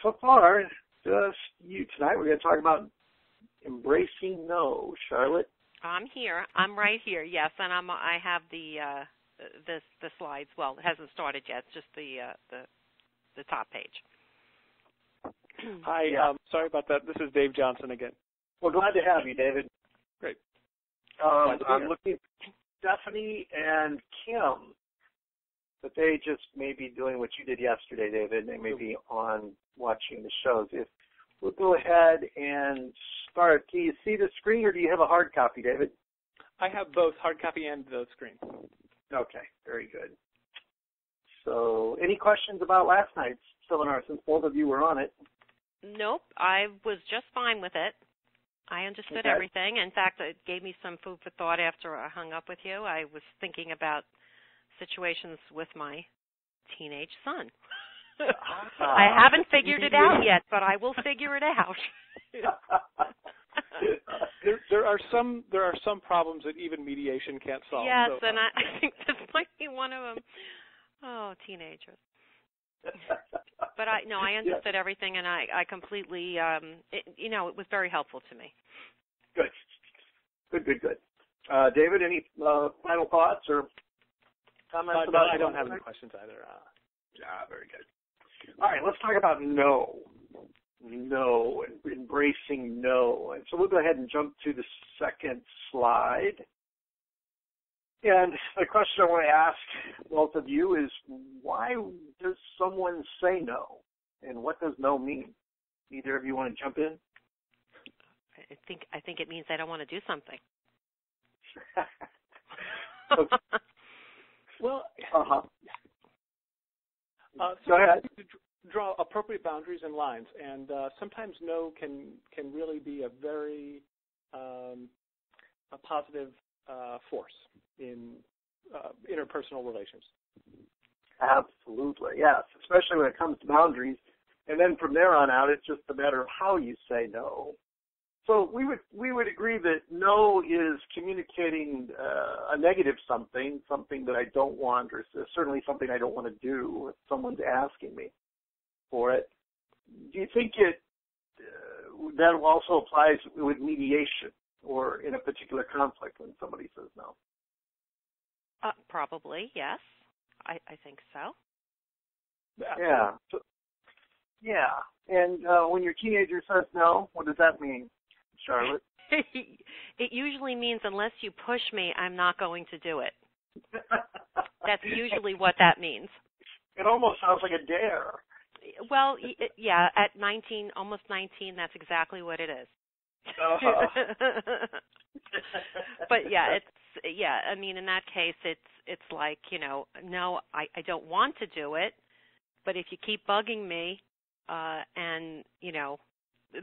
So far, just you tonight. We're going to talk about embracing no. Charlotte? I'm here. I'm right here. Yes, and I have the slides. Well, it hasn't started yet. It's just the top page. Hi. Sorry about that. This is Dave Johnson again. Well, glad to have you, David. Great. I'm looking at Stephanie and Kim, but they just may be doing what you did yesterday, David. They may be on watching the shows. If we'll go ahead and start. Can you see the screen, or do you have a hard copy, David? I have both hard copy and the screen. Okay, very good. So, any questions about last night's seminar, since both of you were on it? Nope, I was just fine with it. I understood everything. In fact, it gave me some food for thought after I hung up with you. I was thinking about situations with my teenage son. I haven't figured it out yet, but I will figure it out. There are some problems that even mediation can't solve. Yes, so, and I think this might be one of them. Oh, teenagers. But I understood everything, and I completely, it was very helpful to me. Good. David, any final thoughts or comments about it? I don't have any questions either. Very good. All right, let's talk about no. No, and embracing no. And so we'll go ahead and jump to the second slide. And the question I want to ask both of you is, why does someone say no? And what does no mean? Either of you want to jump in? I think it means I don't want to do something. Well, go ahead. Draw appropriate boundaries and lines, and sometimes no can really be a very a positive force in interpersonal relations. Absolutely, yes, especially when it comes to boundaries. And then from there on out, it's just a matter of how you say no. So we would agree that no is communicating a negative something that I don't want, or certainly something I don't want to do if someone's asking me for it. Do you think that also applies with mediation or in a particular conflict when somebody says no? Probably, yes. I think so. Yeah. And when your teenager says no, what does that mean, Charlotte? It usually means unless you push me, I'm not going to do it. That's usually what that means. It almost sounds like a dare. Well, yeah, at 19, almost 19, that's exactly what it is. But I mean, in that case, it's like, no, I don't want to do it, but if you keep bugging me, and,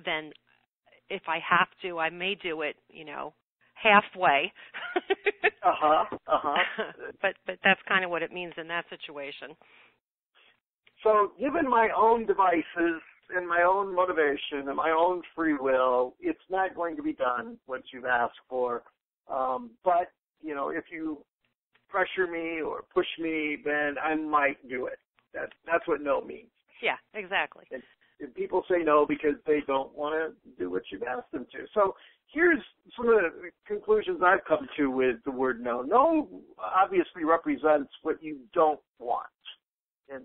then if I have to, I may do it, halfway. But that's kind of what it means in that situation. So given my own devices and my own motivation and my own free will, it's not going to be done what you've asked for. But, if you pressure me or push me, then I might do it. That's what no means. Yeah, exactly. And people say no because they don't want to do what you've asked them to. So here's some of the conclusions I've come to with the word no. No obviously represents what you don't want. And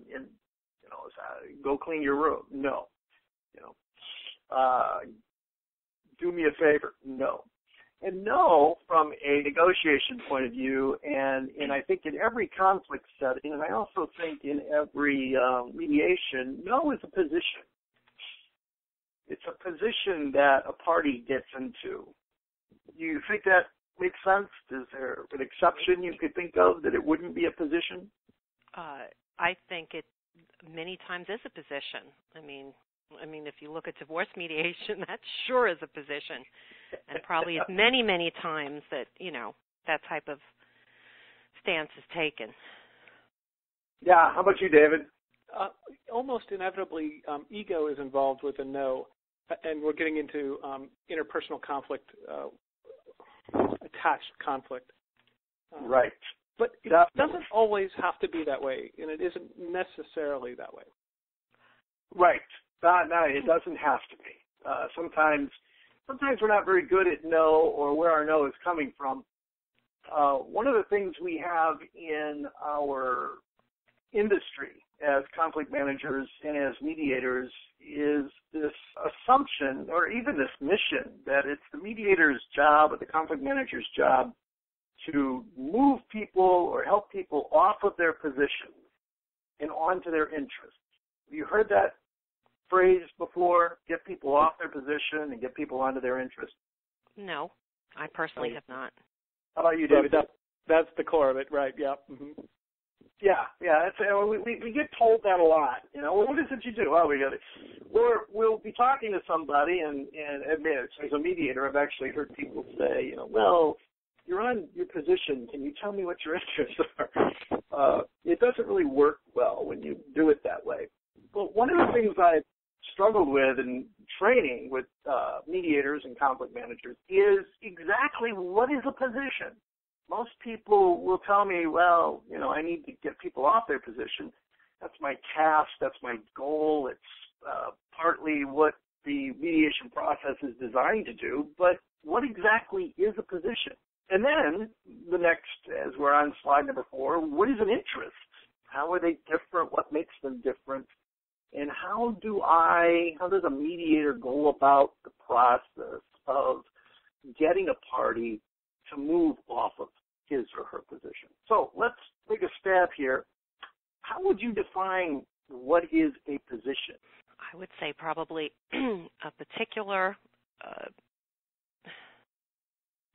go clean your room. No. Do me a favor. No. And no, from a negotiation point of view, and I think in every conflict setting, and I also think in every mediation, no is a position. It's a position that a party gets into. Do you think that makes sense? Is there an exception you could think of that it wouldn't be a position? I think it many times is a position. I mean, if you look at divorce mediation, that sure is a position, and probably is many, many times that that type of stance is taken. Yeah. How about you, David? Almost inevitably, ego is involved with a no, and we're getting into interpersonal conflict, attached conflict. Right. But it doesn't always have to be that way, and it isn't necessarily that way. Right. No, it doesn't have to be. Sometimes we're not very good at no or where our no is coming from. One of the things we have in our industry as conflict managers and as mediators is this assumption or even this mission that it's the mediator's job or the conflict manager's job to move people or help people off of their position and onto their interests. Have you heard that phrase before? Get people off their position and get people onto their interests? No, I personally have not. How about you, David? That's the core of it, right? Yeah. Mm-hmm. Yeah. We get told that a lot. You know, well, what is it you do? Oh, we got it. Or we'll be talking to somebody and admit, as a mediator, I've actually heard people say, you know, well, you're on your position. Can you tell me what your interests are? It doesn't really work well when you do it that way. Well, one of the things I've struggled with in training with mediators and conflict managers is exactly what is a position. Most people will tell me, well, you know, I need to get people off their position. That's my task. That's my goal. It's partly what the mediation process is designed to do. But what exactly is a position? And then the next, as we're on slide number 4, what is an interest? How are they different? What makes them different? And how does a mediator go about the process of getting a party to move off of his or her position? So let's take a stab here. How would you define what is a position? I would say probably a particular,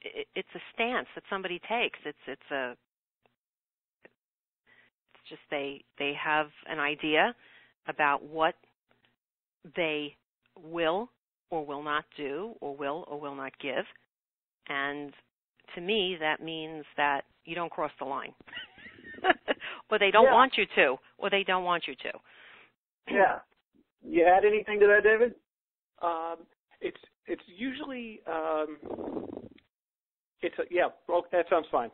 it's a stance that somebody takes. It's just they have an idea about what they will or will not do or will not give. And to me, that means that you don't cross the line. Or they don't want you to. Or they don't want you to. Yeah. You add anything to that, David? It's usually that sounds fine.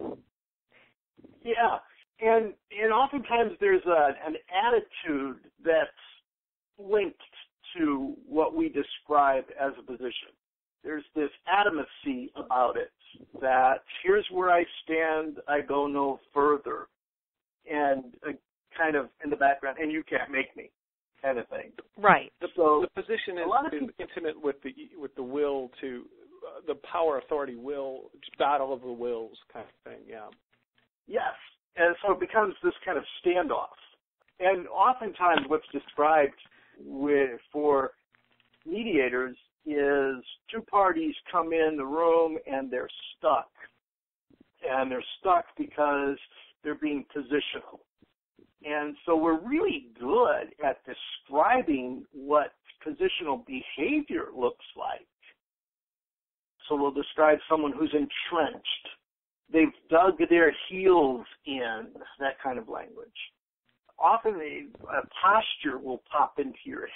Yeah. And oftentimes there's an attitude that's linked to what we describe as a position. There's this adamancy about it that here's where I stand, I go no further, and kind of in the background, and you can't make me, kind of thing. Right. So the position is intimate with the will to the power, authority, will, battle of the wills kind of thing. Yeah. Yes. And so it becomes this kind of standoff. And oftentimes what's described for mediators is two parties come in the room and they're stuck. And they're stuck because they're being positional. And so we're really good at describing what positional behavior looks like. So we'll describe someone who's entrenched. They've dug their heels in, that kind of language. Often a posture will pop into your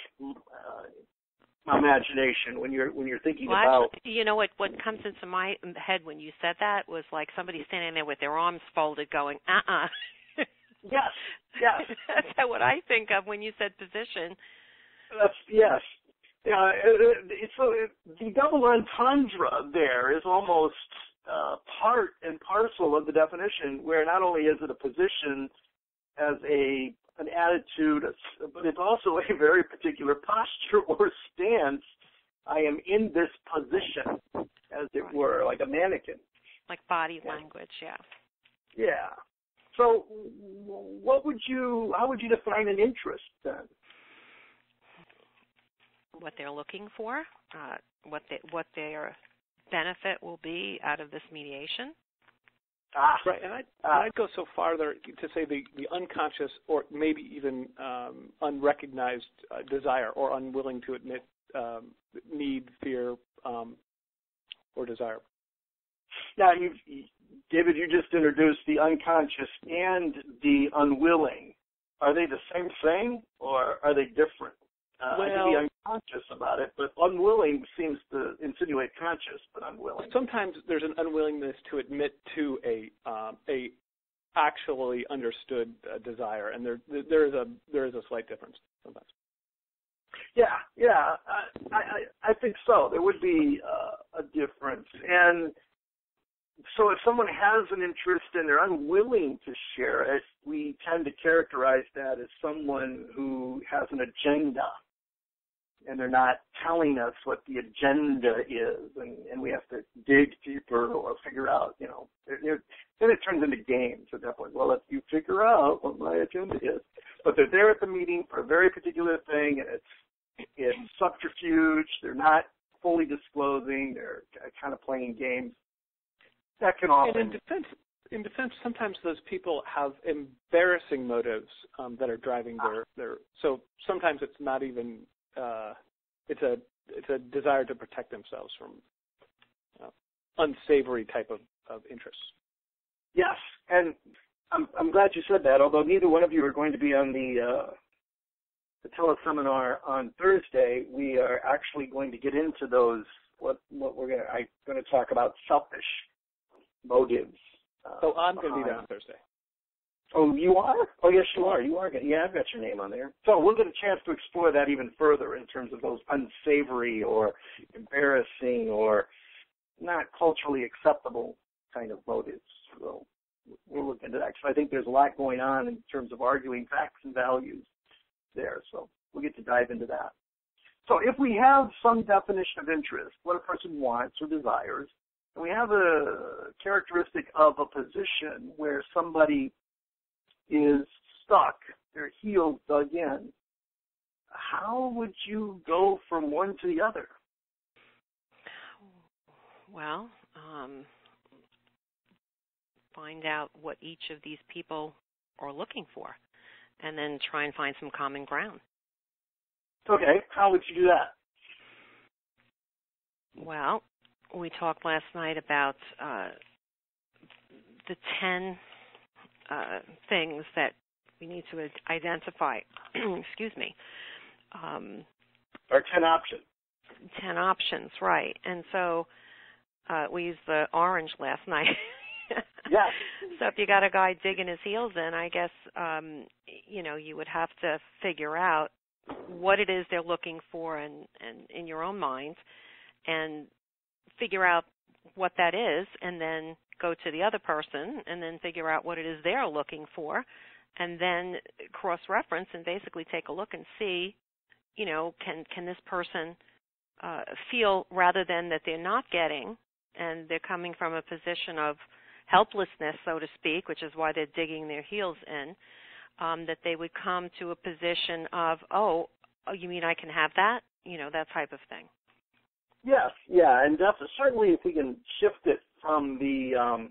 imagination when you're thinking about. You know what comes into my head when you said that was like somebody standing there with their arms folded, going, Yes. That's what I think of when you said position. Yes. So the double entendre there is almost part and parcel of the definition, where not only is it a position as an attitude, but it's also a very particular posture or stance. I am in this position, as it were, like a mannequin. Like body language, yeah. Yeah. So how would you define an interest then? What they're looking for, what their benefit will be out of this mediation. Right, and I'd go so far there to say the unconscious or maybe even unrecognized desire or unwilling to admit need, fear, or desire. Now, David, you just introduced the unconscious and the unwilling. Are they the same thing, or are they different? I can be unconscious about it, but unwilling seems to insinuate conscious, but unwilling. Sometimes there's an unwillingness to admit to a actually understood desire, and there is a slight difference sometimes. Yeah. I think so. There would be a difference. And so if someone has an interest and they're unwilling to share it, we tend to characterize that as someone who has an agenda. And they're not telling us what the agenda is, and we have to dig deeper or figure out, then it turns into games at that point. Well, if you figure out what my agenda is. But they're there at the meeting for a very particular thing, and it's subterfuge. They're not fully disclosing. They're kind of playing games. That can often... And in defense, sometimes those people have embarrassing motives that are driving their... So sometimes it's not even... it's a desire to protect themselves from unsavory type of interests. Yes, and I'm glad you said that. Although neither one of you are going to be on the teleseminar on Thursday, we are actually going to get into those. I'm going to talk about selfish motives. So I'm going to be there on Thursday. Oh, you are? Oh, yes, you are. You are. Yeah, I've got your name on there. So we'll get a chance to explore that even further in terms of those unsavory or embarrassing or not culturally acceptable kind of motives. We'll look into that because I think there's a lot going on in terms of arguing facts and values there. So we'll get to dive into that. So if we have some definition of interest, what a person wants or desires, and we have a characteristic of a position where somebody is stuck, their heels dug in, how would you go from one to the other? Well, find out what each of these people are looking for, and then try and find some common ground. Okay, how would you do that? Well, we talked last night about the 10 things that we need to identify. Excuse me. Or 10 options. 10 options, right. And so we used the orange last night. Yes. So if you got a guy digging his heels in, I guess, you would have to figure out what it is they're looking for and in your own mind and figure out what that is, and then go to the other person and then figure out what it is they're looking for, and then cross-reference and basically take a look and see, can this person feel, rather than that they're not getting and they're coming from a position of helplessness, so to speak, which is why they're digging their heels in, that they would come to a position of, oh, you mean I can have that? That type of thing. Yes, yeah, and certainly if we can shift it from the,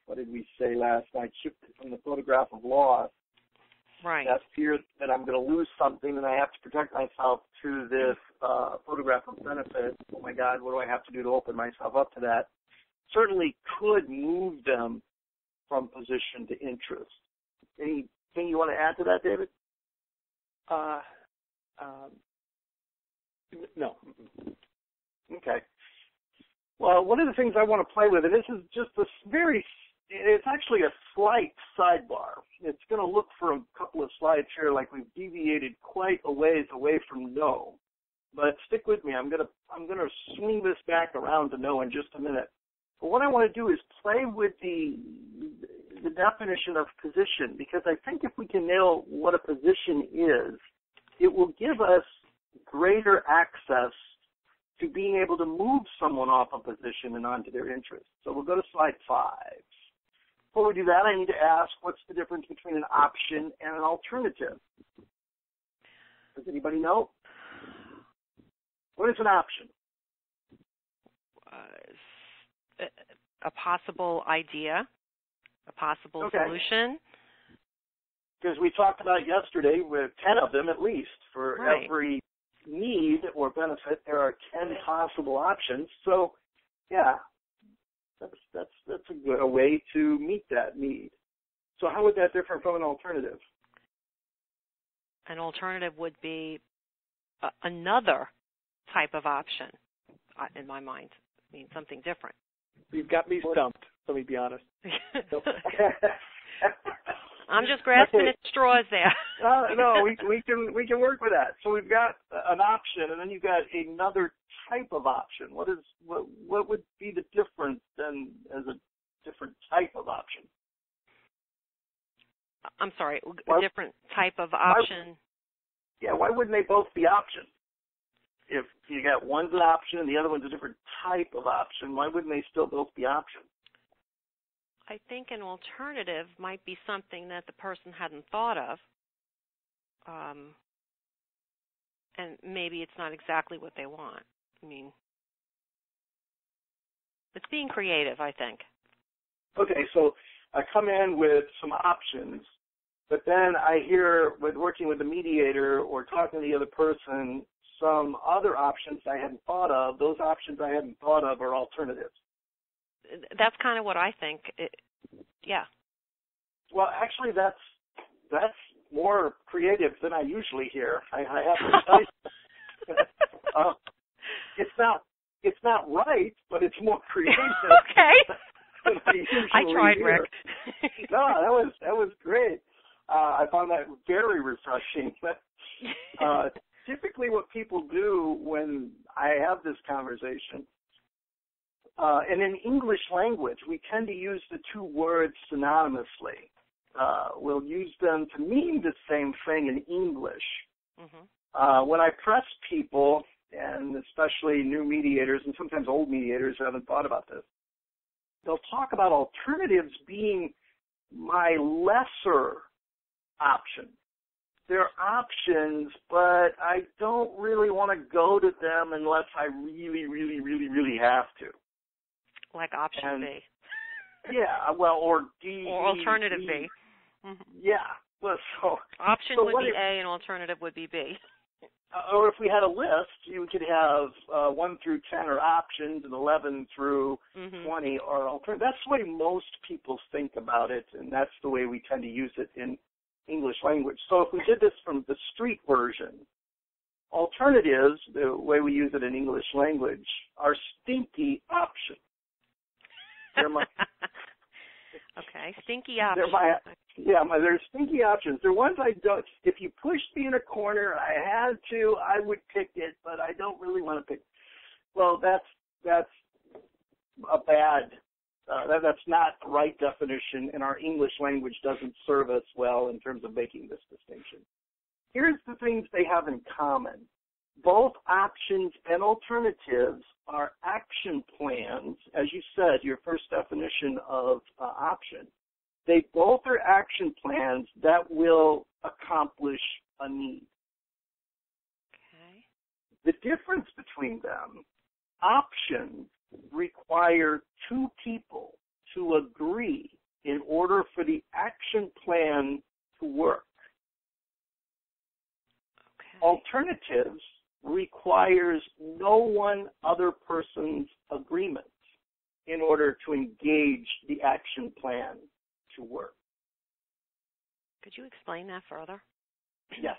what did we say last night, shift it from the photograph of loss, right? That fear that I'm going to lose something and I have to protect myself, to this photograph of benefit. Oh my God, what do I have to do to open myself up to that? Certainly could move them from position to interest. Anything you want to add to that, David? No. Okay. Well, one of the things I want to play with, and this is just it's actually a slight sidebar. It's going to look for a couple of slides here like we've deviated quite a ways away from no. But stick with me. I'm going to swing this back around to no in just a minute. But what I want to do is play with the definition of position, because I think if we can nail what a position is, it will give us greater access to being able to move someone off a position and onto their interest. So we'll go to slide 5. Before we do that, I need to ask, what's the difference between an option and an alternative? Does anybody know? What is an option? A possible idea, a possible solution. Because we talked about yesterday with 10 of them at least. For right. Every need or benefit, there are 10 possible options. So, yeah, that's a way to meet that need. So how would that differ from an alternative? An alternative would be another type of option, in my mind. I mean, something different. You've got me stumped, let me be honest. I'm just grasping at straws there. No, we can work with that. So we've got an option, and then you've got another type of option. What would be the difference then as a different type of option? I'm sorry, a different type of option. Why wouldn't they both be options? If you got one's an option and the other one's a different type of option, why wouldn't they still both be options? I think an alternative might be something that the person hadn't thought of. And maybe it's not exactly what they want. I mean, it's being creative, I think. Okay, so I come in with some options, but then I hear, with working with the mediator or talking to the other person, some other options I hadn't thought of. Those options I hadn't thought of are alternatives. That's kind of what I think. Yeah. Well, actually, that's more creative than I usually hear. I have to tell you. It's not right, but it's more creative. Okay. Than I usually tried, hear. Rick. No, that was great. I found that very refreshing. But typically, what people do when I have this conversation. And in English language, we tend to use the two words synonymously. We'll use them to mean the same thing in English. Mm-hmm. When I press people, and especially new mediators and sometimes old mediators who haven't thought about this, they'll talk about alternatives being my lesser option. They're options, but I don't really want to go to them unless I really, really, really, really have to. Like option B. Yeah, well, or D. Or alternative B. Mm-hmm. Yeah. Well, option would be A and alternative would be B. Or if we had a list, you could have 1 through 10 are options and 11 through 20 are alternatives. That's the way most people think about it, and that's the way we tend to use it in English language. So if we did this from the street version, alternatives, the way we use it in English language, are stinky options. Okay, stinky options. They're stinky options. They're ones I don't. If you pushed me in a corner, I had to, I would pick it, but I don't really want to pick. Well, that's a bad. That's not the right definition, and our English language doesn't serve us well in terms of making this distinction. Here's the things they have in common. Both options and alternatives are action plans, as you said, your first definition of option. They both are action plans that will accomplish a need. Okay. The difference between them, options require two people to agree in order for the action plan to work. Okay. Alternatives requires no one other person's agreement in order to engage the action plan to work. Could you explain that further? Yes.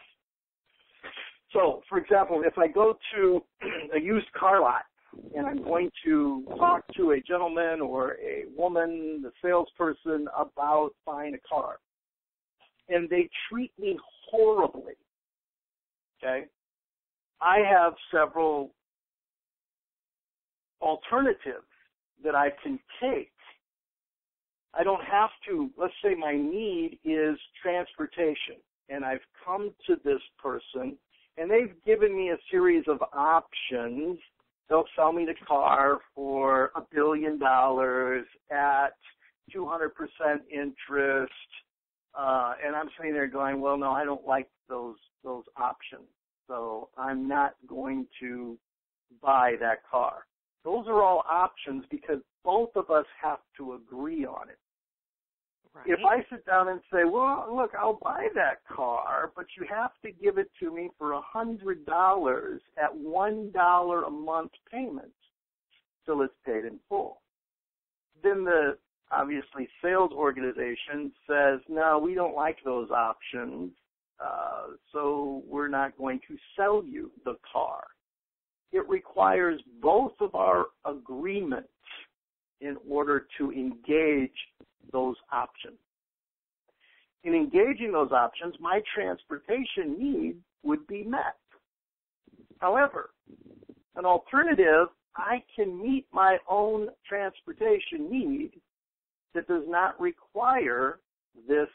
So, for example, if I go to a used car lot and I'm going to talk to a gentleman or a woman, the salesperson, about buying a car, and they treat me horribly, okay, I have several alternatives that I can take. I don't have to, let's say my need is transportation, and I've come to this person, and they've given me a series of options. They'll sell me the car for $1 billion at 200% interest, and I'm sitting there going, well, no, I don't like those options. So I'm not going to buy that car. Those are all options because both of us have to agree on it. Right. If I sit down and say, well, look, I'll buy that car, but you have to give it to me for $100 at $1 a month payment till it's paid in full. Then the, obviously, sales organization says, no, we don't like those options. So we're not going to sell you the car. It requires both of our agreements in order to engage those options. in engaging those options, my transportation need would be met. However, an alternative, I can meet my own transportation need that does not require this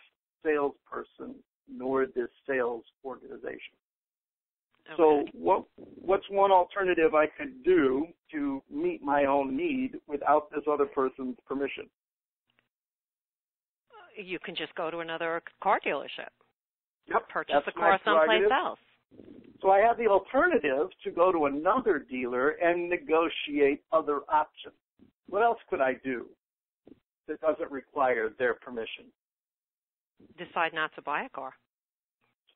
salesperson nor this sales organization. Okay. So what's one alternative I could do to meet my own need without this other person's permission? You can just go to another car dealership. Yep, Purchase that's a car my someplace prerogative. else. So I have the alternative to go to another dealer and negotiate other options. What else could I do that doesn't require their permission? Decide not to buy a car.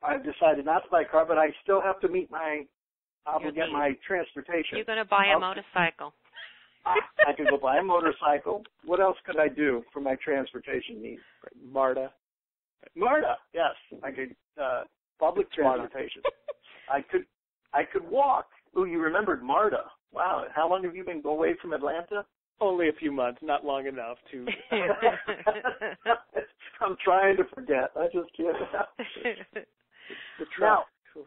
I've decided not to buy a car, but I still have to meet my, get my transportation. You're going to buy a motorcycle. I could go buy a motorcycle. What else could I do for my transportation needs? MARTA, yes. I could, public transportation. I could walk. Ooh, you remembered MARTA. Wow. How long have you been away from Atlanta? Only a few months, not long enough to. I'm trying to forget. I just can't. The truck. Now,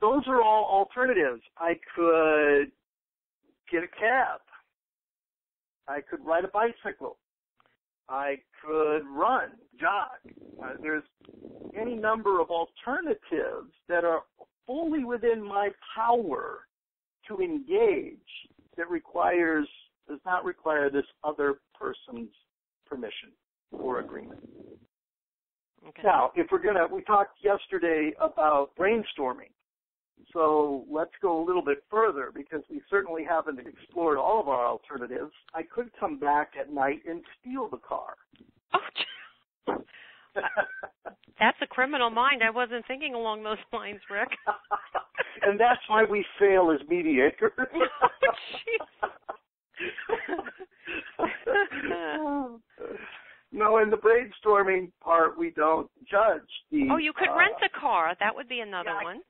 those are all alternatives. I could get a cab. I could ride a bicycle. I could run, jog. There's any number of alternatives that are fully within my power to engage that does not require this other person's permission or agreement. Okay. Now, we talked yesterday about brainstorming. So let's go a little bit further because we certainly haven't explored all of our alternatives. I could come back at night and steal the car. Oh, that's a criminal mind. I wasn't thinking along those lines, Rick. And that's why we fail as mediators. No, in the brainstorming part, we don't judge the... Oh, you could rent a car. That would be another one.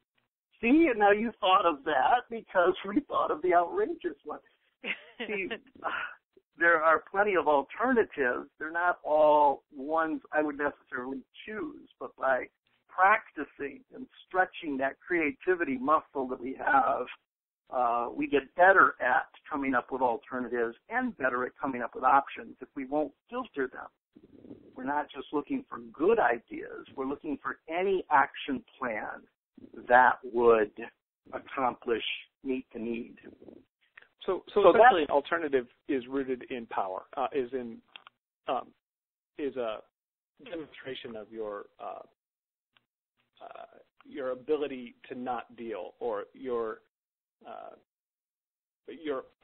See, and now you thought of that because we thought of the outrageous one. See, there are plenty of alternatives. They're not all ones I would necessarily choose, but by practicing and stretching that creativity muscle that we have, we get better at coming up with alternatives and better at coming up with options if we won't filter them. We're not just looking for good ideas. We're looking for any action plan that would meet the need. So essentially, an alternative is rooted in power. Is a demonstration of your ability to not deal or your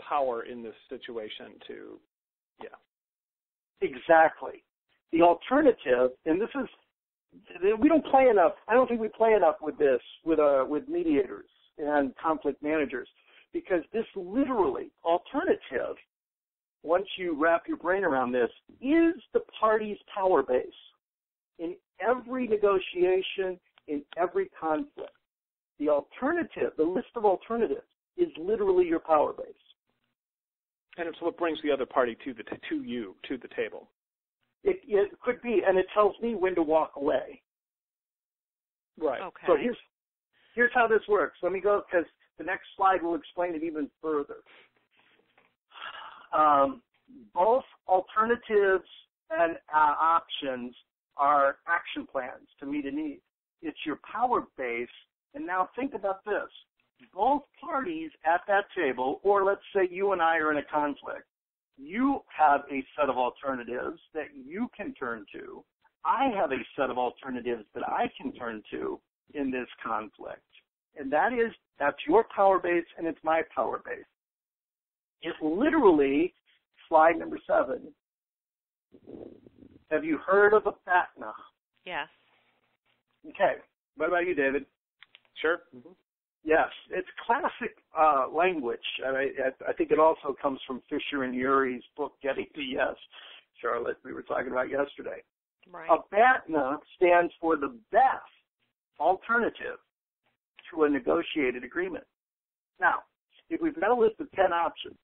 power in this situation to, Exactly. The alternative, and this is, we don't play enough. I don't think we play enough with this with mediators and conflict managers, because this literally alternative, once you wrap your brain around this, is the party's power base in every negotiation, in every conflict. The alternative, the list of alternatives, is literally your power base. And it's what brings the other party to the table. It could be, and it tells me when to walk away. Right. Okay. So here's how this works. Let me go, because the next slide will explain it even further. Both alternatives and options are action plans to meet a need. It's your power base. And now think about this. Both parties at that table, or let's say you and I are in a conflict, you have a set of alternatives that you can turn to. I have a set of alternatives that I can turn to in this conflict. And that's your power base and it's my power base. It's literally, slide number 7. Have you heard of a BATNA? Yes. Okay. What about you, David? Sure. Mm-hmm. Yes, it's classic language. I think it also comes from Fisher and Urey's book, Getting to Yes, Charlotte, we were talking about yesterday. Right. A BATNA stands for the best alternative to a negotiated agreement. Now, if we've got a list of 10 options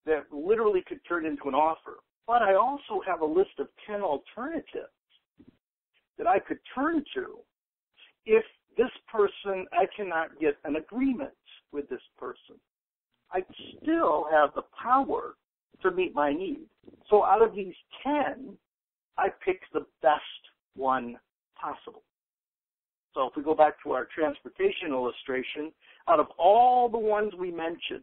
that literally could turn into an offer, but I also have a list of 10 alternatives, that I could turn to if this person, I cannot get an agreement with this person. I still have the power to meet my need. So out of these 10, I picked the best one possible. So if we go back to our transportation illustration, out of all the ones we mentioned,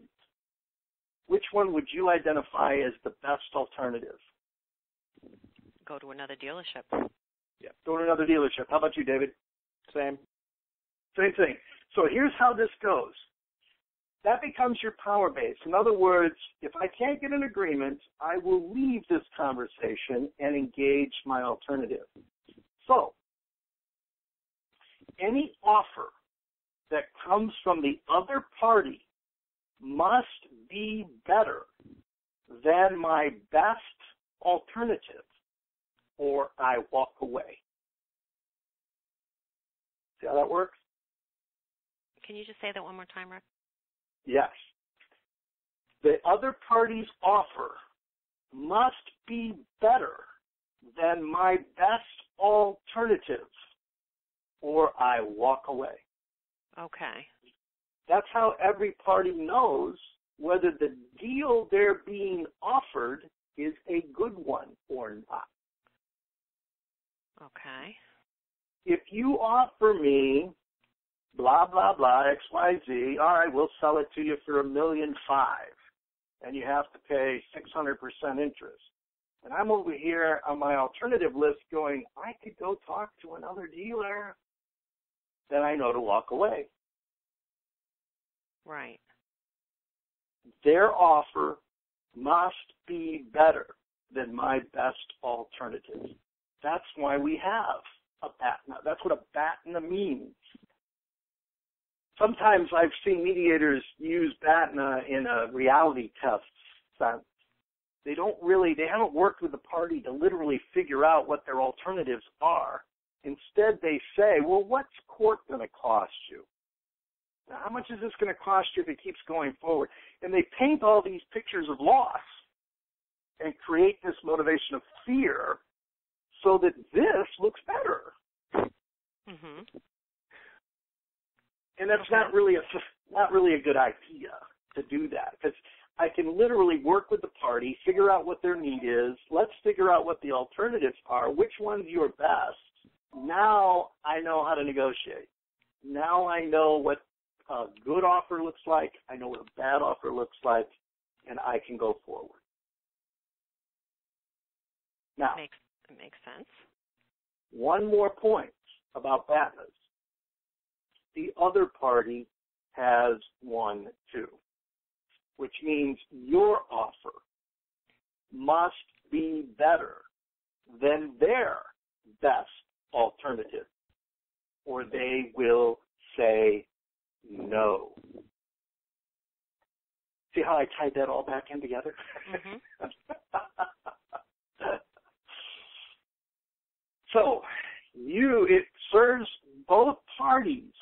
which one would you identify as the best alternative? Go to another dealership. Yeah, go to another dealership. How about you, David? Same. Same thing. So here's how this goes. That becomes your power base. In other words, if I can't get an agreement, I will leave this conversation and engage my alternative. So, any offer that comes from the other party must be better than my best alternative, or I walk away. See how that works? Can you just say that one more time, Rick? Yes. The other party's offer must be better than my best alternative, or I walk away. Okay. That's how every party knows whether the deal they're being offered is a good one or not. Okay. If you offer me blah, blah, blah, XYZ, all right, we'll sell it to you for $1.5 million, and you have to pay 600% interest. And I'm over here on my alternative list going, I could go talk to another dealer. Then I know to walk away. Right. Their offer must be better than my best alternative. That's why we have a BATNA. That's what a BATNA means. Sometimes I've seen mediators use BATNA in a reality test sense. They haven't worked with the party to literally figure out what their alternatives are. Instead, they say, well, what's court going to cost you? Now, how much is this going to cost you if it keeps going forward? And they paint all these pictures of loss and create this motivation of fear so that this looks better. Mhm. And that's not really a good idea to do that, because I can literally work with the party, figure out what their need is. Let's figure out what the alternatives are. Which one's your best? Now I know how to negotiate. Now I know what a good offer looks like. I know what a bad offer looks like, and I can go forward. Now, It makes sense. one more point about BATNAs. The other party has one too, which means your offer must be better than their best alternative, or they will say no. See how I tied that all back in together? Mm-hmm. So, it serves both parties.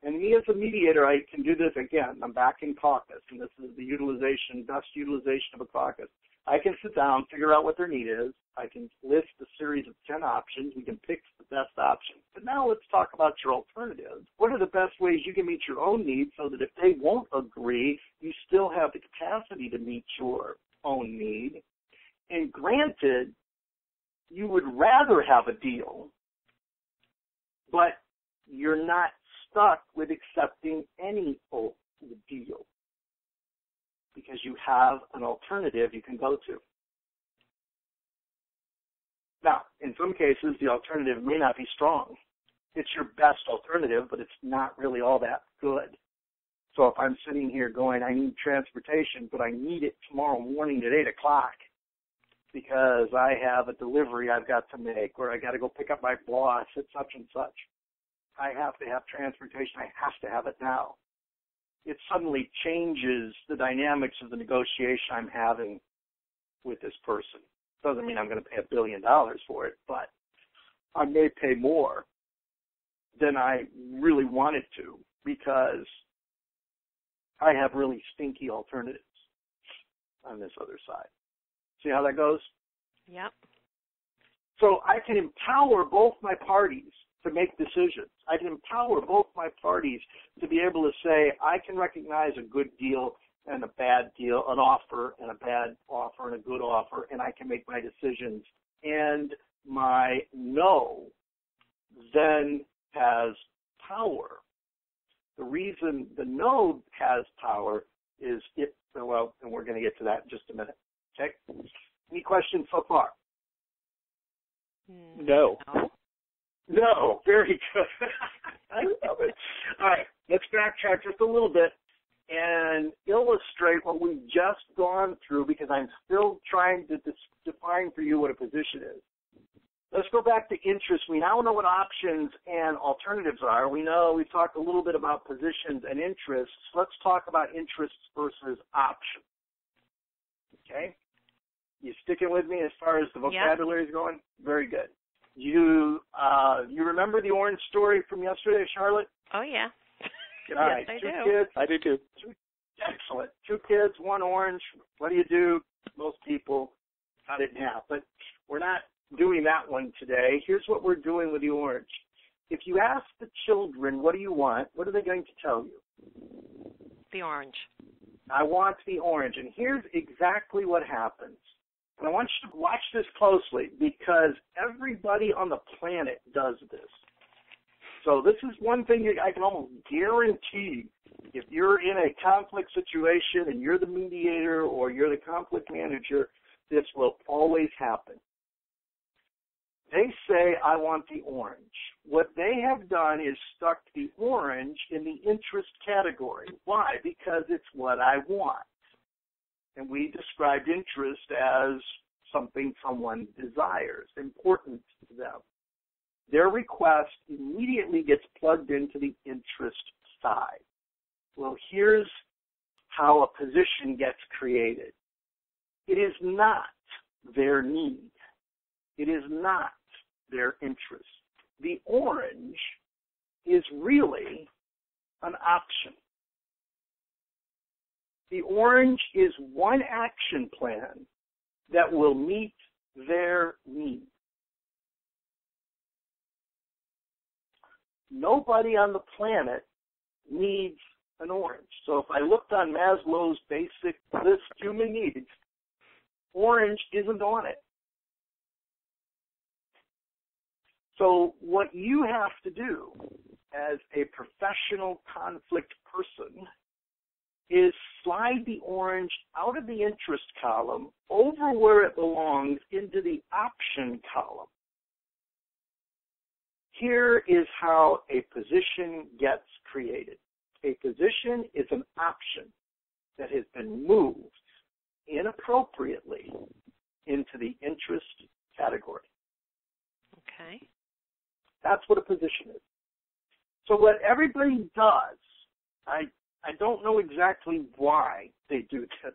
And me as a mediator, I can do this again. I'm back in caucus, and this is the best utilization of a caucus. I can sit down, figure out what their need is. I can list a series of 10 options. We can pick the best option. But now let's talk about your alternatives. What are the best ways you can meet your own needs so that if they won't agree, you still have the capacity to meet your own need? And granted, you would rather have a deal, but you're not stuck with accepting any old deal because you have an alternative you can go to. Now, in some cases, the alternative may not be strong. It's your best alternative, but it's not really all that good. So if I'm sitting here going, I need transportation, but I need it tomorrow morning at 8 o'clock because I have a delivery I've got to make, or I got to go pick up my boss at such and such. I have to have transportation. I have to have it now. It suddenly changes the dynamics of the negotiation I'm having with this person. Doesn't mean I'm going to pay $1 billion for it, but I may pay more than I really wanted to because I have really stinky alternatives on this other side. See how that goes? Yep. So I can empower both my parties to make decisions. I can empower both my parties to be able to say, I can recognize a good deal and a bad deal, an offer and a bad offer and a good offer, and I can make my decisions. And my no then has power. The reason the no has power is and we're going to get to that in just a minute. Okay? Any questions so far? No. No. Very good. I love it. All right. Let's backtrack just a little bit and illustrate what we've just gone through, because I'm still trying to define for you what a position is. Let's go back to interest. We now know what options and alternatives are. We know we've talked a little bit about positions and interests. Let's talk about interests versus options. Okay? You sticking with me as far as the vocabulary is going? Very good. You remember the orange story from yesterday, Charlotte? Oh, yeah. All right. Yes, I Two do. kids. I do too. Excellent. 2 kids, 1 orange. What do? Most people cut it in half. But we're not doing that one today. Here's what we're doing with the orange. If you ask the children, what do you want, what are they going to tell you? The orange. I want the orange. And here's exactly what happens. And I want you to watch this closely, because everybody on the planet does this. So this is one thing I can almost guarantee. If you're in a conflict situation and you're the mediator or you're the conflict manager, this will always happen. They say, I want the orange. What they have done is stuck the orange in the interest category. Why? Because it's what I want. And we described interest as something someone desires, important to them. Their request immediately gets plugged into the interest side. Well, here's how a position gets created. It is not their need. It is not their interest. The orange is really an option. The orange is one action plan that will meet their need. Nobody on the planet needs an orange. So if I looked on Maslow's basic list of human needs, orange isn't on it. So what you have to do as a professional conflict person is slide the orange out of the interest column over where it belongs into the option column. Here is how a position gets created. A position is an option that has been moved inappropriately into the interest category. Okay. That's what a position is. So what everybody does, I don't know exactly why they do this,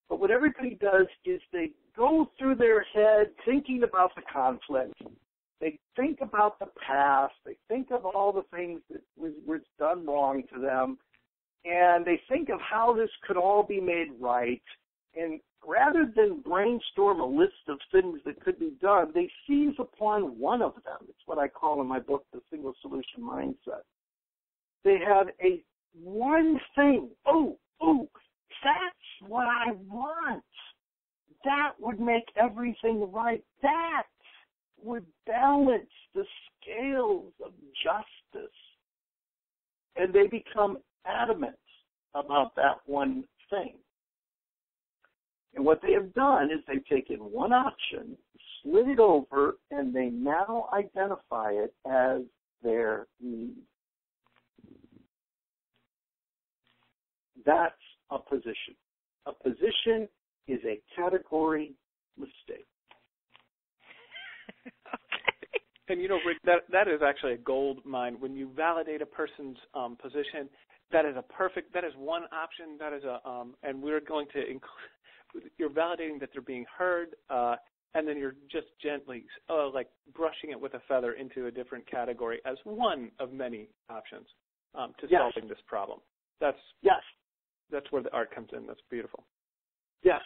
but what everybody does is they go through their head thinking about the conflict. They think about the past. They think of all the things that was done wrong to them, and they think of how this could all be made right. And rather than brainstorm a list of things that could be done, they seize upon one of them. It's what I call in my book the single solution mindset. They have a one thing. Oh, that's what I want. That would make everything right. That would balance the scales of justice. And they become adamant about that one thing. And what they have done is they've taken one option, slid it over, and they now identify it as their need. That's a position. A position is a category mistake. Okay. And Rick, that is actually a gold mine. When you validate a person's position, that is one option. That is and we're going to include. You're validating that they're being heard, and then you're just gently, like brushing it with a feather into a different category as one of many options to solving this problem. That's where the art comes in. That's beautiful. Yes.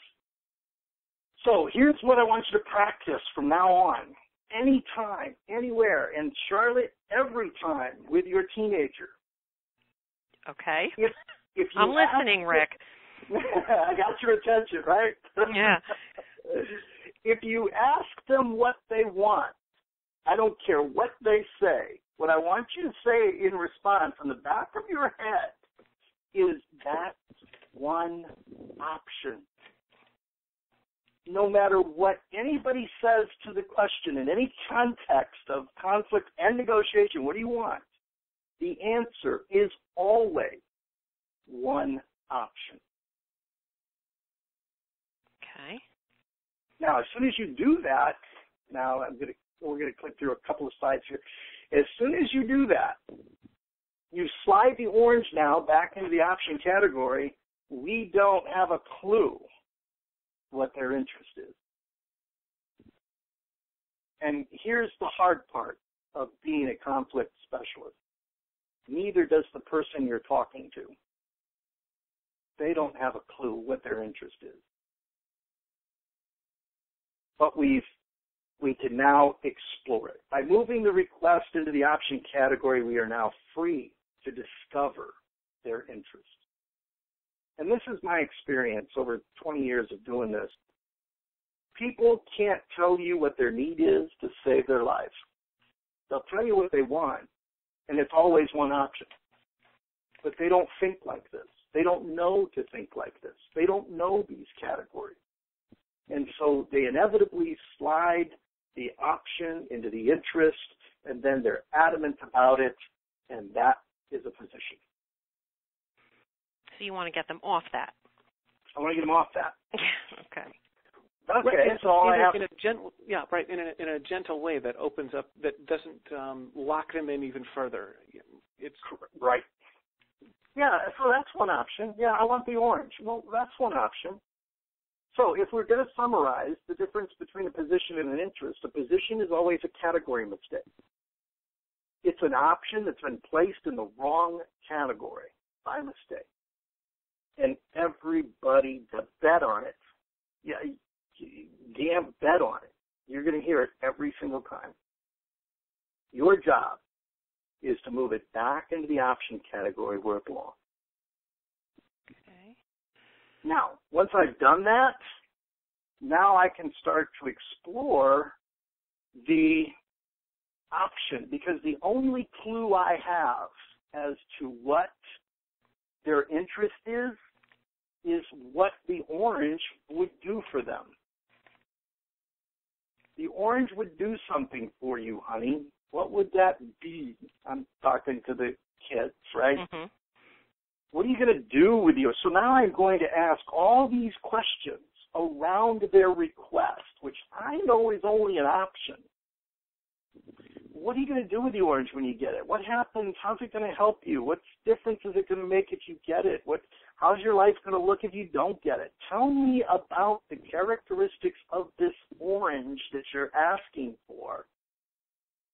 So here's what I want you to practice from now on. anytime, anywhere, and Charlotte, every time with your teenager. Okay. If you I'm listening, Rick. I got your attention, right? Yeah. If you ask them what they want, I don't care what they say. What I want you to say in response from the back of your head is that one option. No matter what anybody says to the question in any context of conflict and negotiation, what do you want? The answer is always one option. Okay. Now, as soon as you do that, we're going to click through a couple of slides here. As soon as you do that, you slide the orange now back into the option category. We don't have a clue what their interest is. And here's the hard part of being a conflict specialist. Neither does the person you're talking to. They don't have a clue what their interest is. But we can now explore it. By moving the request into the option category, we are now free to discover their interest. And this is my experience over 20 years of doing this. People can't tell you what their need is to save their lives. They'll tell you what they want, and it's always one option. But they don't think like this. They don't know to think like this. They don't know these categories. And so they inevitably slide the option into the interest, and then they're adamant about it, and that is a position. So you want to get them off that? I want to get them off that. Okay. Okay, right, so I have in a gentle way that opens up, that doesn't lock them in even further. It's right. Yeah, so that's one option. Yeah, I want the orange. Well, that's one option. So if we're going to summarize the difference between a position and an interest, a position is always a category mistake. It's an option that's been placed in the wrong category by mistake. And everybody bet on it. Yeah, damn bet on it. You're going to hear it every single time. Your job is to move it back into the option category where it belongs. Okay. Now, once I've done that, now I can start to explore the option, because the only clue I have as to what their interest is what the orange would do for them. The orange would do something for you, honey. What would that be? I'm talking to the kids, right? Mm-hmm. What are you going to do with you? So now I'm going to ask all these questions around their request, which I know is only an option. What are you going to do with the orange when you get it? What happens? How's it going to help you? What difference is it going to make if you get it? How's your life going to look if you don't get it? Tell me about the characteristics of this orange that you're asking for.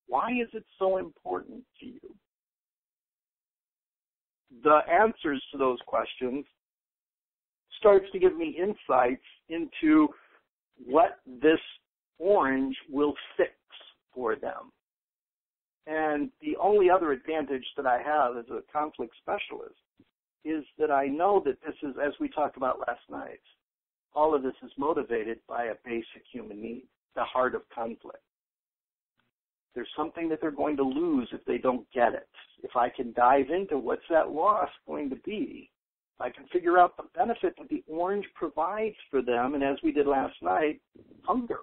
Why is it so important to you? The answers to those questions starts to give me insights into what this orange will fix for them. And the only other advantage that I have as a conflict specialist is that I know that this is, as we talked about last night, all of this is motivated by a basic human need, the heart of conflict. There's something that they're going to lose if they don't get it. If I can dive into what's that loss going to be, if I can figure out the benefit that the orange provides for them, and as we did last night, hunger.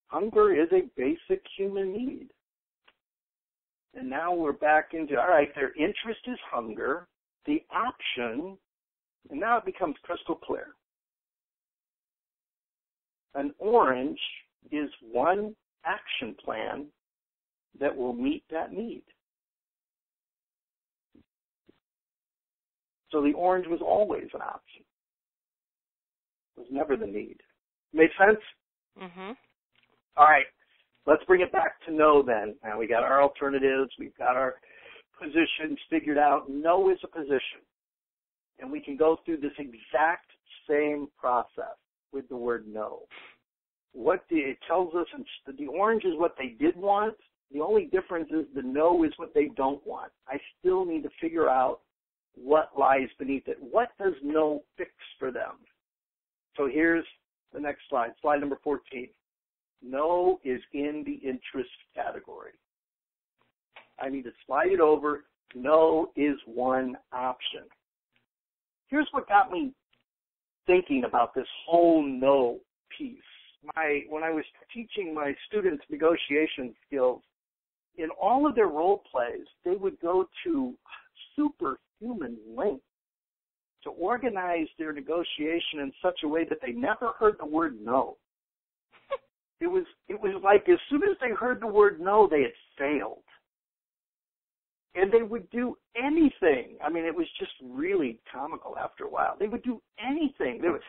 Hunger is a basic human need. And now we're back into, all right, their interest is hunger, the option, and now it becomes crystal clear. An orange is one action plan that will meet that need. So the orange was always an option. It was never the need. Make sense? Mm-hmm. All right. Let's bring it back to no then. Now we got our alternatives. We've got our positions figured out. No is a position. And we can go through this exact same process with the word no. it tells us the orange is what they did want. The only difference is the no is what they don't want. I still need to figure out what lies beneath it. What does no fix for them? So here's the next slide, slide number 14. No is in the interest category. I need to slide it over. No is one option. Here's what got me thinking about this whole no piece. When I was teaching my students negotiation skills, in all of their role plays, they would go to superhuman lengths to organize their negotiation in such a way that they never heard the word no. It was like as soon as they heard the word no, they had failed. And they would do anything. I mean, it was just really comical after a while. They would do anything. They would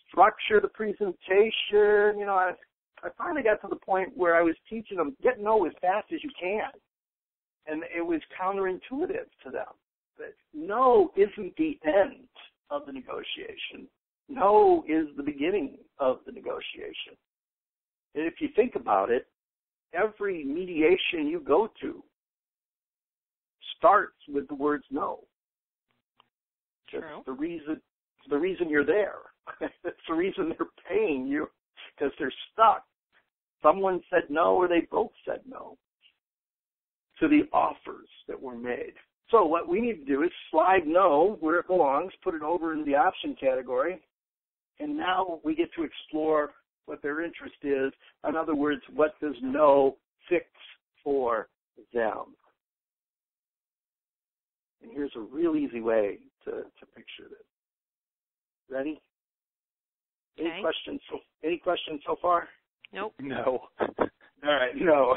structure the presentation. You know, I finally got to the point where I was teaching them, get no as fast as you can. And it was counterintuitive to them. But no isn't the end of the negotiation. No is the beginning of the negotiation. And if you think about it, every mediation you go to starts with the words no. That's the reason you're there. That's the reason they're paying you, because they're stuck. Someone said no, or they both said no to the offers that were made. So what we need to do is slide no where it belongs, put it over in the option category, and now we get to explore what their interest is. In other words, what does no fix for them? And here's a real easy way to picture this. Ready? Okay. Any questions so far? Nope. No. All right, no.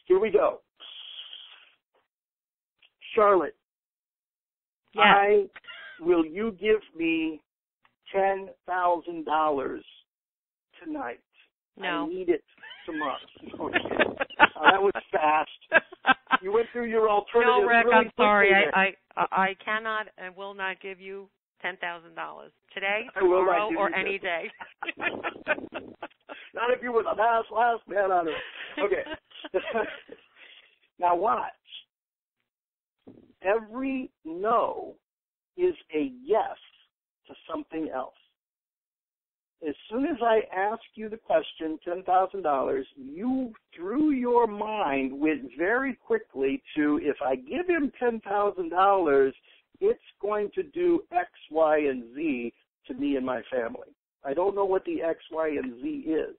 Here we go. Charlotte, Yeah. Will you give me $10,000 tonight? No. I need it tomorrow. Okay. That was fast. You went through your alternatives. No, Rick, really I'm sorry. quickly. I cannot and will not give you $10,000 today, I will not tomorrow, give or you any day. Not if you were the last man on earth. Okay. Now watch. Every no is a yes to something else. As soon as I ask you the question, $10,000, you, through your mind, went very quickly to, if I give him $10,000, it's going to do X, Y, and Z to me and my family. I don't know what the X, Y, and Z is.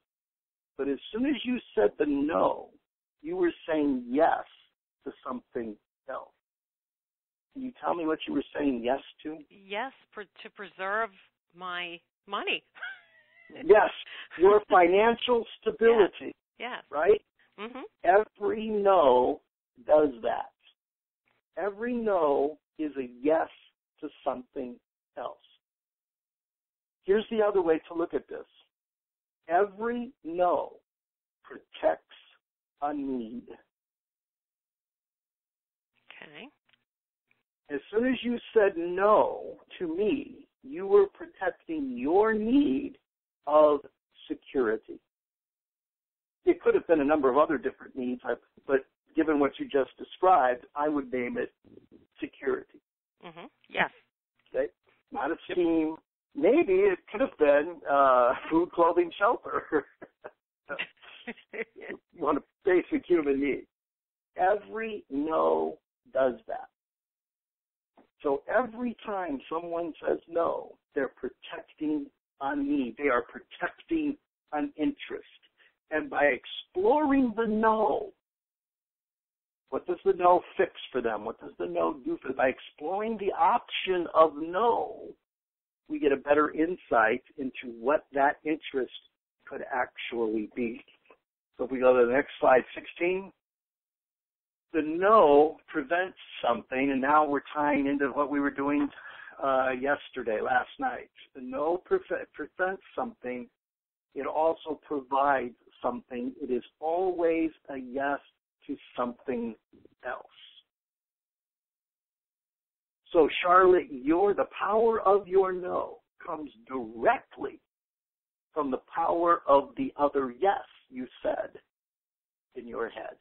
But as soon as you said the no, you were saying yes to something else. Can you tell me what you were saying yes to? Yes, to preserve my money. Yes, your financial stability. Yes. Right? Mhm. Every no does that. Every no is a yes to something else. Here's the other way to look at this. Every no protects a need. Okay. As soon as you said no to me, you were protecting your need of security. It could have been a number of other different needs, but given what you just described, I would name it security. Mhm. Yes. Okay? Not a scheme. Maybe it could have been food, clothing, shelter. One of basic human needs. Every no does that. So every time someone says no, they're protecting a need. They are protecting an interest. And by exploring the no, what does the no fix for them? What does the no do for them? By exploring the option of no, we get a better insight into what that interest could actually be. So if we go to the next slide, 16. The no prevents something, and now we're tying into what we were doing last night. The no prevents something. It also provides something. It is always a yes to something else. So, Charlotte, the power of your no comes directly from the power of the other yes you said in your head.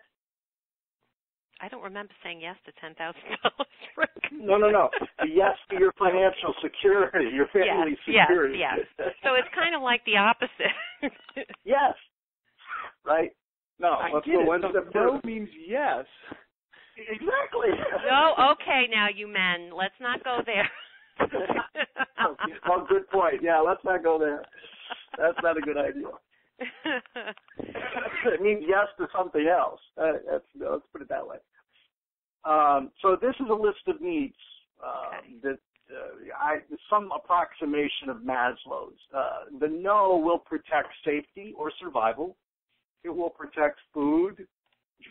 I don't remember saying yes to $10,000. No. The yes to your financial security, your family security. Yes. So it's kind of like the opposite. Yes. Right? No, let's go one step further. No means yes. Exactly. No, okay, now you men, let's not go there. Oh, good point. Yeah, let's not go there. That's not a good idea. It means yes to something else. Let's put it that way. So this is a list of needs that some approximation of Maslow's. The no will protect safety or survival. It will protect food,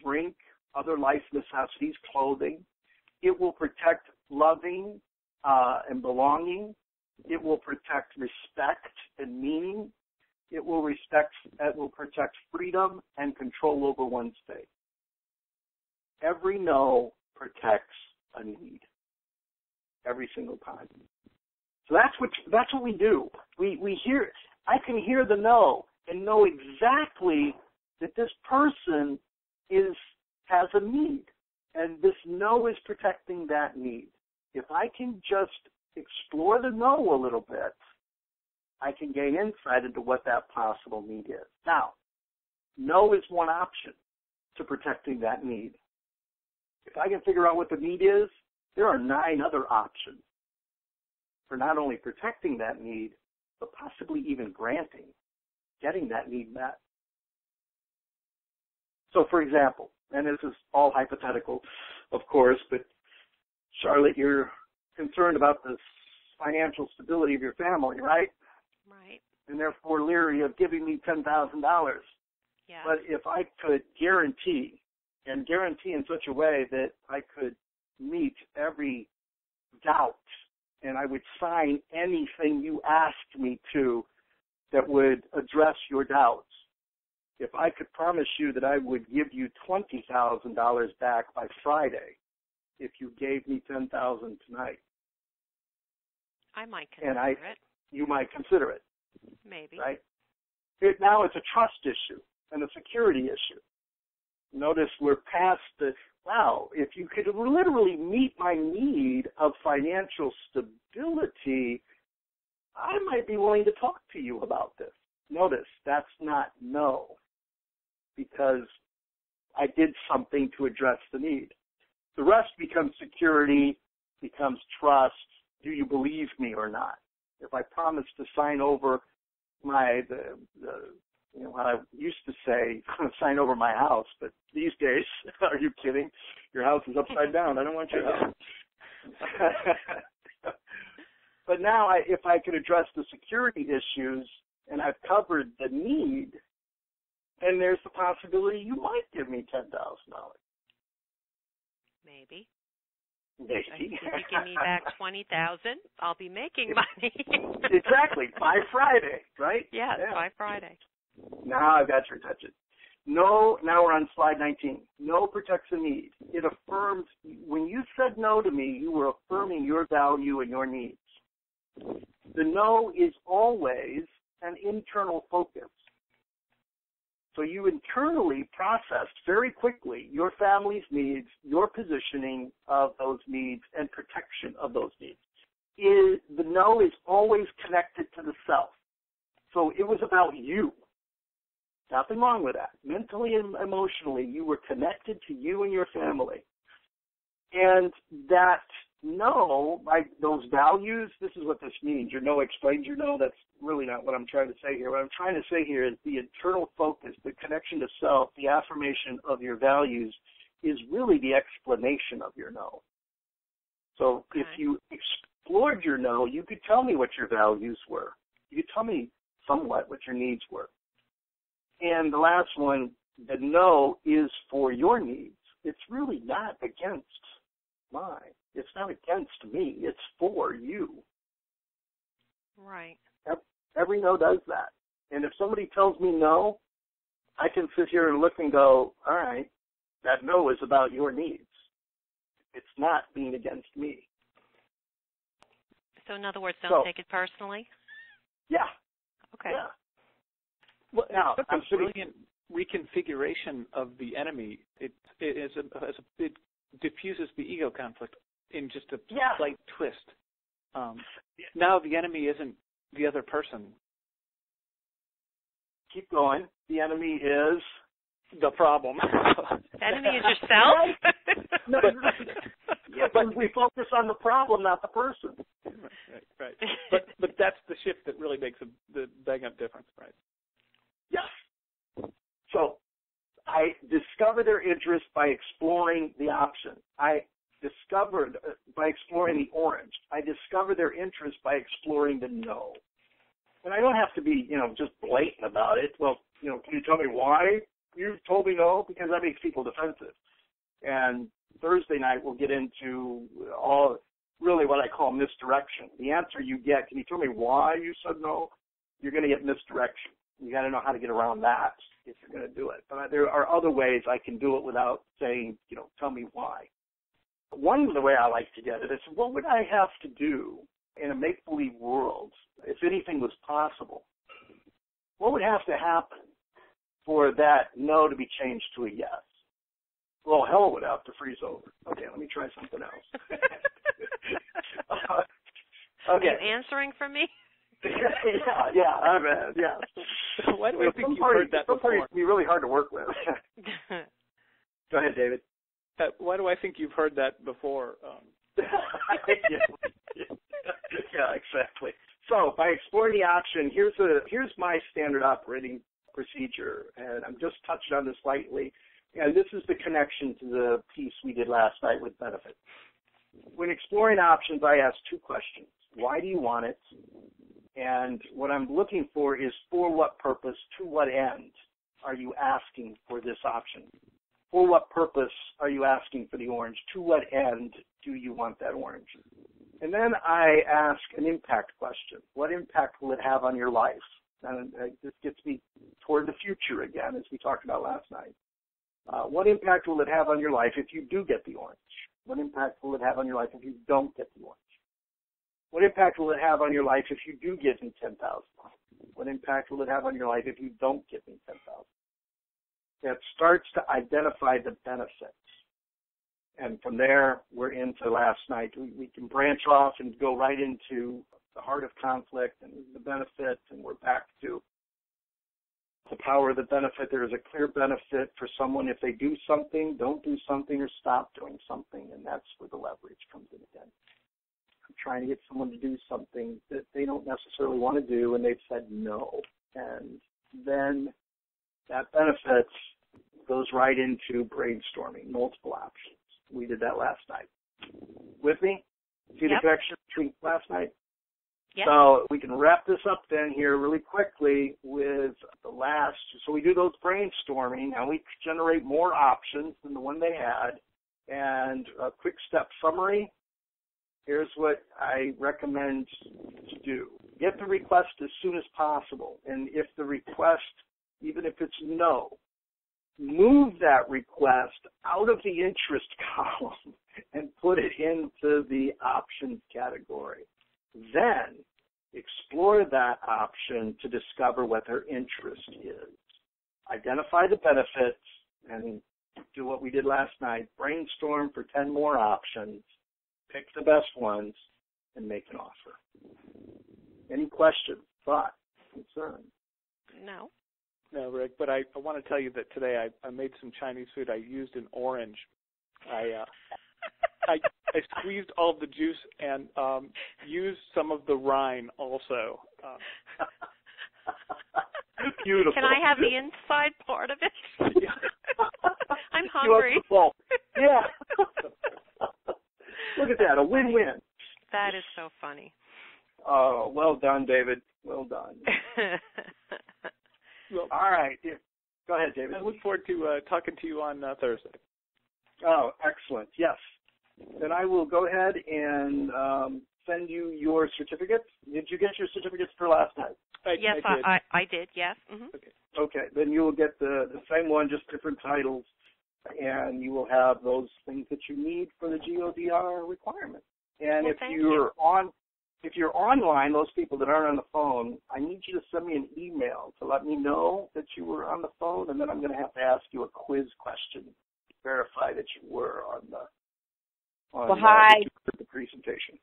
drink, other life necessities, clothing. It will protect loving and belonging. It will protect respect and meaning. It will protect freedom and control over one's fate. Every no protects a need. Every single time. So that's what we do. We hear. I can hear the no and know exactly that this person has a need, and this no is protecting that need. If I can just explore the no a little bit, I can gain insight into what that possible need is. Now, no is one option to protecting that need. If I can figure out what the need is, there are 9 other options for not only protecting that need, but possibly even getting that need met. So, for example, and this is all hypothetical, of course, but Charlotte, you're concerned about the financial stability of your family, right? Right. And therefore leery of giving me $10,000. Yeah. But if I could guarantee in such a way that I could meet every doubt and I would sign anything you asked me to that would address your doubts, if I could promise you that I would give you $20,000 back by Friday if you gave me $10,000 tonight. I might consider it. You might consider it. Maybe. Right? Now it's a trust issue and a security issue. Notice we're past if you could literally meet my need of financial stability, I might be willing to talk to you about this. Notice that's not no, because I did something to address the need. The rest becomes security, becomes trust. Do you believe me or not? If I promise to sign over what I used to say, sign over my house, but these days, are you kidding? Your house is upside down. I don't want your house. But now, if I could address the security issues and I've covered the need, then there's the possibility you might give me $10,000. Maybe. Maybe. If you give me back $20,000, I'll be making money. Exactly. By Friday, right? Yeah, by Friday. Now I've got your attention. No, now we're on slide 19. No protects a need. It affirms, when you said no to me, you were affirming your value and your needs. The no is always an internal focus. So you internally processed very quickly your family's needs, your positioning of those needs, and protection of those needs. The no is always connected to the self. So it was about you. Nothing wrong with that. Mentally and emotionally, you were connected to you and your family. And that no, like those values, this is what this means. Your no explains your no. That's really not what I'm trying to say here. What I'm trying to say here is the internal focus, the connection to self, the affirmation of your values is really the explanation of your no. So if you explored your no, you could tell me what your values were. You could tell me somewhat what your needs were. And the last one, the no is for your needs. It's really not against mine. It's not against me. It's for you. Right. Every no does that. And if somebody tells me no, I can sit here and look and go, all right, that no is about your needs. It's not being against me. So in other words, don't take it personally? Yeah. Okay. Yeah. Well, now, it's such a brilliant reconfiguration of the enemy. It diffuses the ego conflict in just a slight twist. Now the enemy isn't the other person. Keep going. The enemy is the problem. The enemy is yourself? No, but we focus on the problem, not the person. Right. But that's the shift that really makes the bang up difference, right? Yes. So I discover their interest by exploring the option. I discovered by exploring the orange. I discover their interest by exploring the no. And I don't have to be, just blatant about it. Well, can you tell me why you told me no? Because that makes people defensive. And Thursday night we'll get into all really what I call misdirection. The answer you get, can you tell me why you said no? You're going to get misdirection. You got to know how to get around that if you're going to do it. But there are other ways I can do it without saying, tell me why. One of the way I like to get it is, what would I have to do in a make-believe world, if anything was possible? What would have to happen for that no to be changed to a yes? Well, hell would have to freeze over. Okay, let me try something else. Okay. Are you answering for me? Yeah. Why do I think you've heard that before? Some parties can be really hard to work with. Go ahead, David. Why do I think you've heard that before? Yeah, exactly. So by exploring the option, here's my standard operating procedure, and I'm just touching on this lightly. And this is the connection to the piece we did last night with benefit. When exploring options, I ask two questions. Why do you want it? And what I'm looking for is for what purpose, to what end are you asking for this option? For what purpose are you asking for the orange? To what end do you want that orange? And then I ask an impact question. What impact will it have on your life? And this gets me toward the future again, as we talked about last night. What impact will it have on your life if you do get the orange? What impact will it have on your life if you don't get the orange? What impact will it have on your life if you do give me $10,000? What impact will it have on your life if you don't give me $10,000? That starts to identify the benefits. And from there, we're into last night. We can branch off and go right into the heart of conflict and the benefits, and we're back to the power of the benefit. There is a clear benefit for someone if they do something, don't do something, or stop doing something, and that's where the leverage comes in again. I'm trying to get someone to do something that they don't necessarily want to do, and they've said no. And then that benefit goes right into brainstorming, multiple options. We did that last night. With me? See the connection between last night? Yep. So we can wrap this up then here really quickly with the last. So we do those brainstorming, and we generate more options than the one they had. And a quick step summary. Here's what I recommend to do. Get the request as soon as possible. And if the request, even if it's no, move that request out of the interest column and put it into the options category. Then explore that option to discover what their interest is. Identify the benefits and do what we did last night. Brainstorm for 10 more options. Pick the best ones and make an offer. Any questions, thoughts, concerns? No. No, Rick, but I want to tell you that today I made some Chinese food. I used an orange. I squeezed all of the juice and used some of the rind also. Beautiful. Can I have the inside part of it? Yeah. I'm hungry. Yeah. Look at that, a win-win. That is so funny. Oh, well done, David. Well done. Well, all right. Go ahead, David. I look forward to talking to you on Thursday. Oh, excellent. Yes. Then I will go ahead and send you your certificates. Did you get your certificates for last night? Yes, I did. Yes. Mm-hmm. Okay. Then you will get the same one, just different titles, and you will have those things that you need for the GODR requirement. And if you're on if you're online, those people that aren't on the phone, I need you to send me an email to let me know that you were on the phone, and then I'm going to have to ask you a quiz question to verify that you were on the presentation.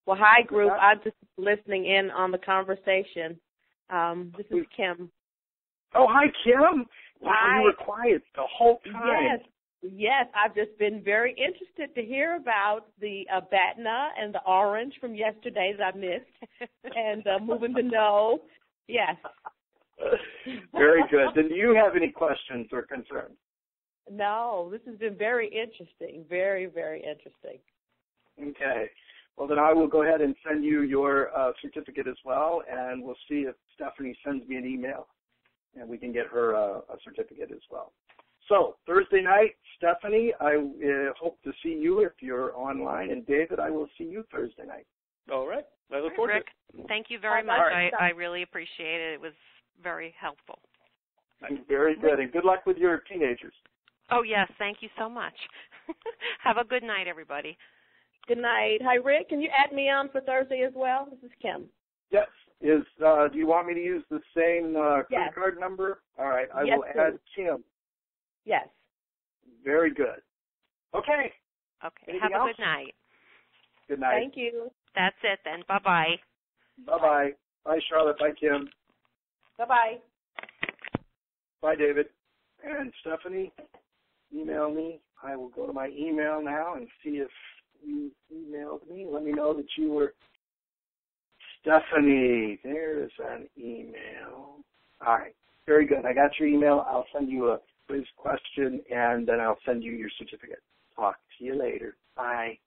Well, hi, group. I'm just listening in on the conversation. This is Kim. Oh, hi, Kim. Wow, hi. You were quiet the whole time. Yes. I've just been very interested to hear about the BATNA and the orange from yesterday that I missed, and moving to no. Yes. Very good. Then do you have any questions or concerns? No, this has been very interesting. Very, very interesting. Okay. Well, then I will go ahead and send you your certificate as well, and we'll see if Stephanie sends me an email, and we can get her a certificate as well. So Thursday night, Stephanie, I hope to see you if you're online, and David, I will see you Thursday night. All right. I look forward Rick, to it. thank you very much. Right. I really appreciate it. It was very helpful. Very good, and good luck with your teenagers. Oh, yes. Thank you so much. Have a good night, everybody. Good night. Hi, Rick. Can you add me on for Thursday as well? This is Kim. Yes. Do you want me to use the same credit card number? All right. I will add Kim. Yes. Very good. Okay. Okay. Anything Have a else? good night. Good night. Thank you. That's it then. Bye-bye. Bye-bye. Bye, Charlotte. Bye, Kim. Bye-bye. Bye, David. And Stephanie, email me. I will go to my email now and see if you emailed me. Let me know that you were Stephanie. There's an email. All right. Very good. I got your email. I'll send you a quiz question, and then I'll send you your certificate. Talk to you later. Bye.